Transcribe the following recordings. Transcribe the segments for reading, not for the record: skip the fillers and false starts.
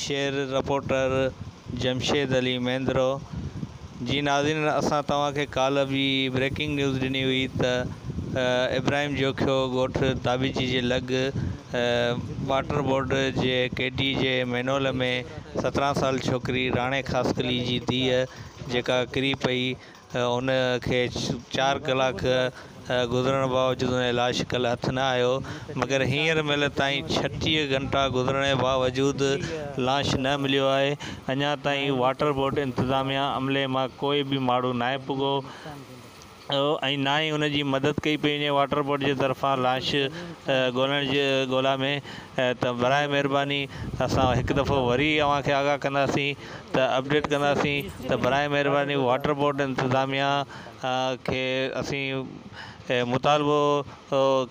शेर reporter Jamshed Ali मेंद्रो। जी नाज़रीन, असां तव्हांखे काल्ह भी ब्रेकिंग न्यूज़ ॾिनी हुई त इब्राहिम जोखियो ॻोठ ताबीजी जे लॻ वाटर बोर्ड जे केडी जे मैनुअल में 17 साल छोकिरी राणे ख़ासकली जी धीअ जेका किरी पई उन खे 4 कलाक गुज़रण बावजूद उन लाश कल्ह हथ न आयो, मगर हींअर महिल ताईं 36 घंटा गुज़रण जे बावजूद लाश न मिलियो आहे। अञा ताईं वाटर बोर्ड इंतज़ामिया अमले मां कोई भी माण्हू न आहे पुॻो ऐं ना ही उन जी मदद कई पई वञे वाटर बोर्ड जे तरफ़ां लाश ॻोल्हण जे ॻोल्हा में। त बराए महिरबानी असां हिकु दफ़ो वरी अव्हांखे आगाह कंदासीं त अपडेट कंदासीं त बराए महिरबानी वाटर बोर्ड इंतज़ामिया खे असीं मुतालबो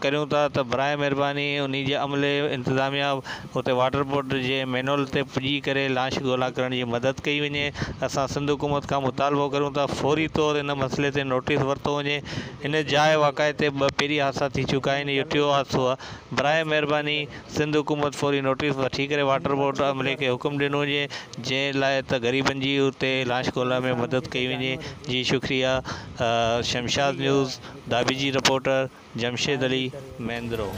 करियूं था त बराए महिरबानी उन जे अमले इंतज़ामिया हुते वाटर बोर्ड जे मैनुअल ते पुॼी करे लाश ॻोल्हा करण जी मदद कई वञे। असां सिंध हुकूमत खां मुतालबो करूं था फौरी तौर इन मसइले ते नोटिस वरितो वञे। इन जाइ वाक़ाए ते 2 पहिरीं हादसा थी चुका आहिनि, इहो 3हों हादसो आहे। बराए महिरबानी सिंध हुकूमत फौरी नोटिस वठी करे वाटर बोर्ड अमले खे हुकुम ॾिनो वञे जंहिं लाइ त ग़रीबनि जी हुते लाश ॻोल्हा में मदद कई वञे। जी शुक्रिया। Shamshad news Dhabeji reporter Jamshed Ali मेंद्रो।